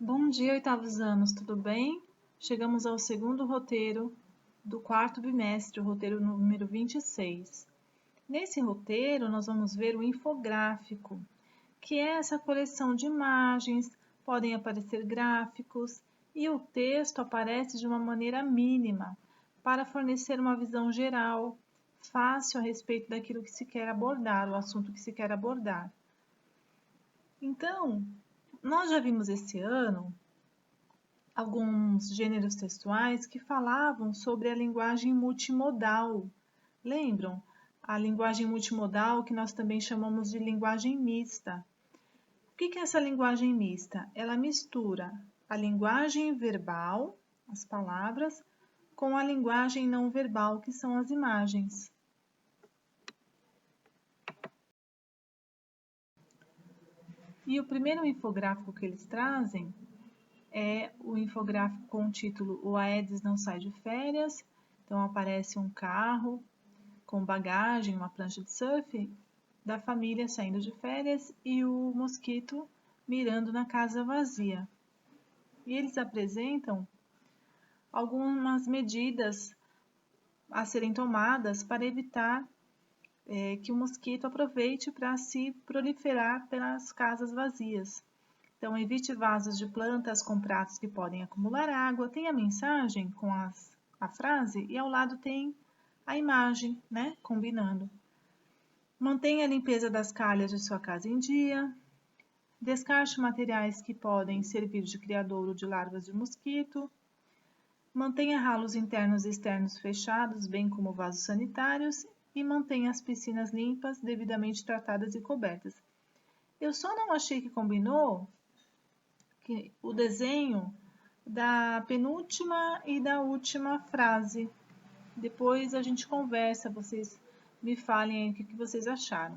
Bom dia, oitavos anos, tudo bem? Chegamos ao segundo roteiro do quarto bimestre, o roteiro número 26. Nesse roteiro, nós vamos ver o infográfico, que é essa coleção de imagens, podem aparecer gráficos e o texto aparece de uma maneira mínima, para fornecer uma visão geral, fácil a respeito daquilo que se quer abordar, o assunto que se quer abordar. Então, nós já vimos esse ano alguns gêneros textuais que falavam sobre a linguagem multimodal. Lembram? A linguagem multimodal, que nós também chamamos de linguagem mista. O que é essa linguagem mista? Ela mistura a linguagem verbal, as palavras, com a linguagem não verbal, que são as imagens. E o primeiro infográfico que eles trazem é o infográfico com o título O Aedes não sai de férias. Então aparece um carro com bagagem, uma prancha de surf da família saindo de férias e o mosquito mirando na casa vazia. E eles apresentam algumas medidas a serem tomadas para evitar que o mosquito aproveite para se proliferar pelas casas vazias. Então, evite vasos de plantas com pratos que podem acumular água. Tem a mensagem com a frase e ao lado tem a imagem, né? Combinando. Mantenha a limpeza das calhas de sua casa em dia. Descarte materiais que podem servir de criadouro de larvas de mosquito. Mantenha ralos internos e externos fechados, bem como vasos sanitários. E mantenha as piscinas limpas, devidamente tratadas e cobertas. Eu só não achei que combinou o desenho da penúltima e da última frase. Depois a gente conversa, vocês me falem aí o que vocês acharam.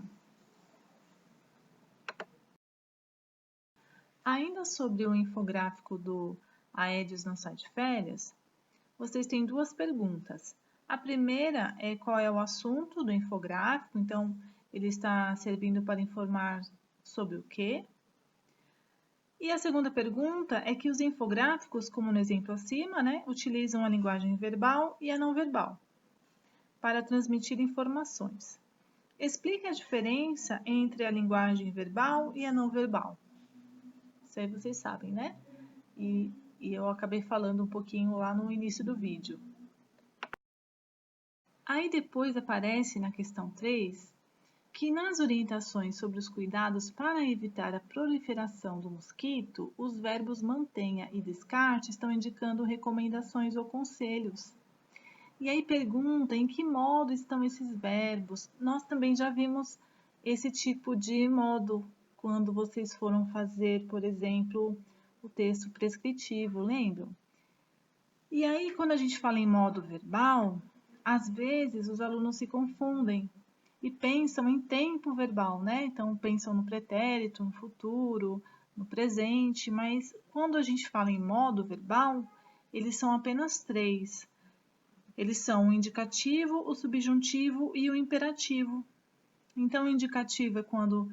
Ainda sobre o infográfico do Aedes não sai de férias, vocês têm duas perguntas. A primeira é qual é o assunto do infográfico, então ele está servindo para informar sobre o quê? E a segunda pergunta é que os infográficos, como no exemplo acima, né, utilizam a linguagem verbal e a não verbal para transmitir informações. Explique a diferença entre a linguagem verbal e a não verbal. Isso aí vocês sabem, né? E eu acabei falando um pouquinho lá no início do vídeo. Aí depois aparece na questão 3 que nas orientações sobre os cuidados para evitar a proliferação do mosquito, os verbos mantenha e descarte estão indicando recomendações ou conselhos. E aí pergunta em que modo estão esses verbos. Nós também já vimos esse tipo de modo quando vocês foram fazer, por exemplo, o texto prescritivo, lembram? E aí, quando a gente fala em modo verbal, às vezes os alunos se confundem e pensam em tempo verbal, né? Então, pensam no pretérito, no futuro, no presente, mas quando a gente fala em modo verbal, eles são apenas três. Eles são o indicativo, o subjuntivo e o imperativo. Então, o indicativo é quando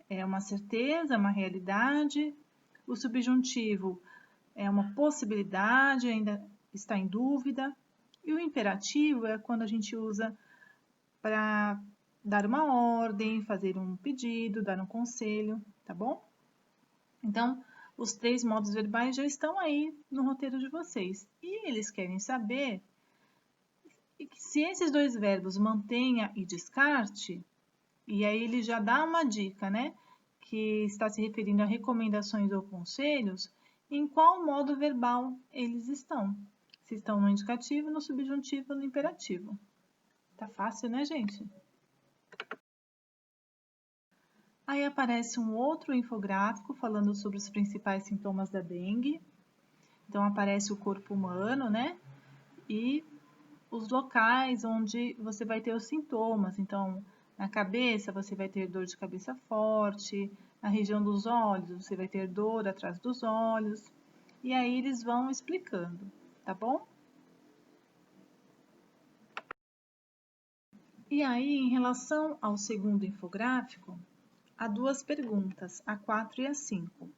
é uma certeza, uma realidade. O subjuntivo é uma possibilidade, ainda está em dúvida. E o imperativo é quando a gente usa para dar uma ordem, fazer um pedido, dar um conselho, tá bom? Então, os três modos verbais já estão aí no roteiro de vocês. E eles querem saber se esses dois verbos mantenha e descarte, e aí ele já dá uma dica, né? Que está se referindo a recomendações ou conselhos, em qual modo verbal eles estão. Se estão no indicativo, no subjuntivo ou no imperativo. Tá fácil, né, gente? Aí aparece um outro infográfico falando sobre os principais sintomas da dengue. Então aparece o corpo humano, né? E os locais onde você vai ter os sintomas. Então, na cabeça você vai ter dor de cabeça forte, na região dos olhos você vai ter dor atrás dos olhos. E aí eles vão explicando, tá bom? E aí, em relação ao segundo infográfico, há duas perguntas, a 4 e a 5.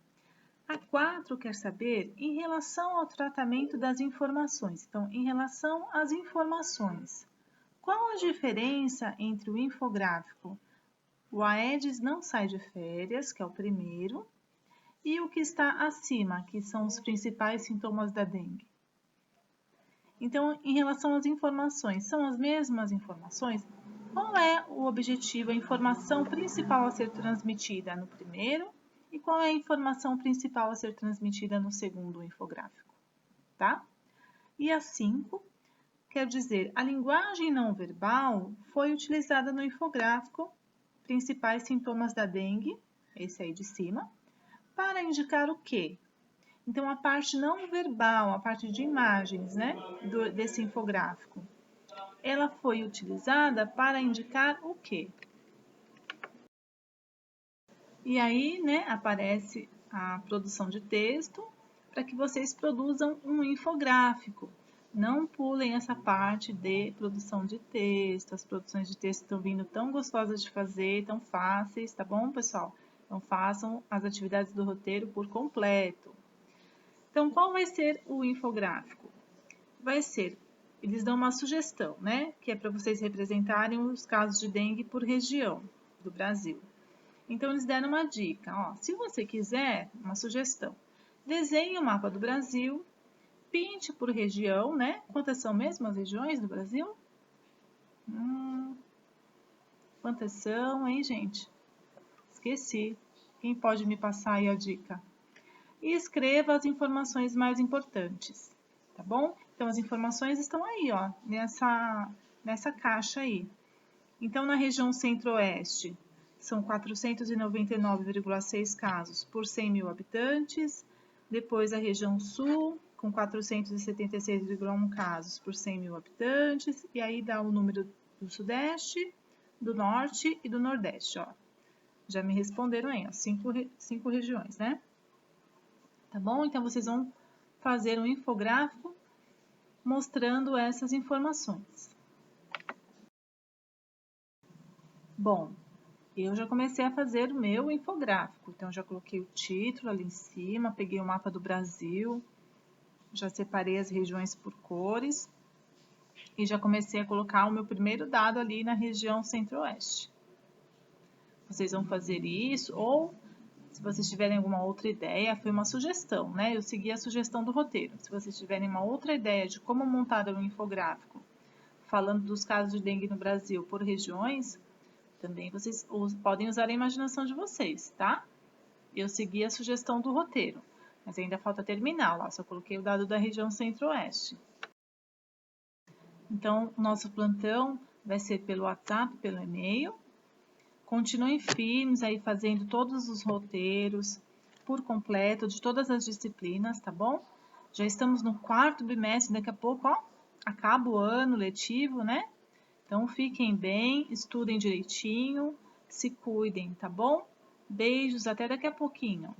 A 4 quer saber em relação ao tratamento das informações. Então, em relação às informações, qual a diferença entre o infográfico? O Aedes não sai de férias, que é o primeiro, e o que está acima, que são os principais sintomas da dengue. Então, em relação às informações, são as mesmas informações? Qual é o objetivo, a informação principal a ser transmitida no primeiro e qual é a informação principal a ser transmitida no segundo infográfico, tá? E a 5, quer dizer, a linguagem não verbal foi utilizada no infográfico, principais sintomas da dengue, esse aí de cima, para indicar o quê? Então, a parte não verbal, a parte de imagens, né, desse infográfico, ela foi utilizada para indicar o quê? E aí, né, aparece a produção de texto para que vocês produzam um infográfico. Não pulem essa parte de produção de texto. As produções de texto estão vindo tão gostosas de fazer, tão fáceis, tá bom, pessoal? Então, façam as atividades do roteiro por completo. Então, qual vai ser o infográfico? Vai ser, eles dão uma sugestão, né? Que é para vocês representarem os casos de dengue por região do Brasil. Então, eles deram uma dica, ó, se você quiser, uma sugestão, desenhe o mapa do Brasil, pinte por região, né? Quantas são mesmo as regiões do Brasil? Quantas são, hein, gente? Esqueci. Quem pode me passar aí a dica? E escreva as informações mais importantes, tá bom? Então, as informações estão aí, ó, nessa caixa aí. Então, na região centro-oeste, são 499,6 casos por 100 mil habitantes. Depois, a região sul, com 476,1 casos por 100 mil habitantes. E aí dá o número do sudeste, do norte e do nordeste, ó. Já me responderam aí, ó, cinco regiões, né? Tá bom? Então, vocês vão fazer um infográfico mostrando essas informações. Bom, eu já comecei a fazer o meu infográfico. Então, já coloquei o título ali em cima, peguei o mapa do Brasil, já separei as regiões por cores e já comecei a colocar o meu primeiro dado ali na região centro-oeste. Vocês vão fazer isso ou... Se vocês tiverem alguma outra ideia, foi uma sugestão, né? Eu segui a sugestão do roteiro. Se vocês tiverem uma outra ideia de como montar um infográfico, falando dos casos de dengue no Brasil por regiões, também vocês podem usar a imaginação de vocês, tá? Eu segui a sugestão do roteiro, mas ainda falta terminar, lá só coloquei o dado da região centro-oeste. Então, o nosso plantão vai ser pelo WhatsApp, pelo e-mail. Continuem firmes aí fazendo todos os roteiros por completo de todas as disciplinas, tá bom? Já estamos no 4º bimestre, daqui a pouco, ó, acaba o ano letivo, né? Então, fiquem bem, estudem direitinho, se cuidem, tá bom? Beijos, até daqui a pouquinho.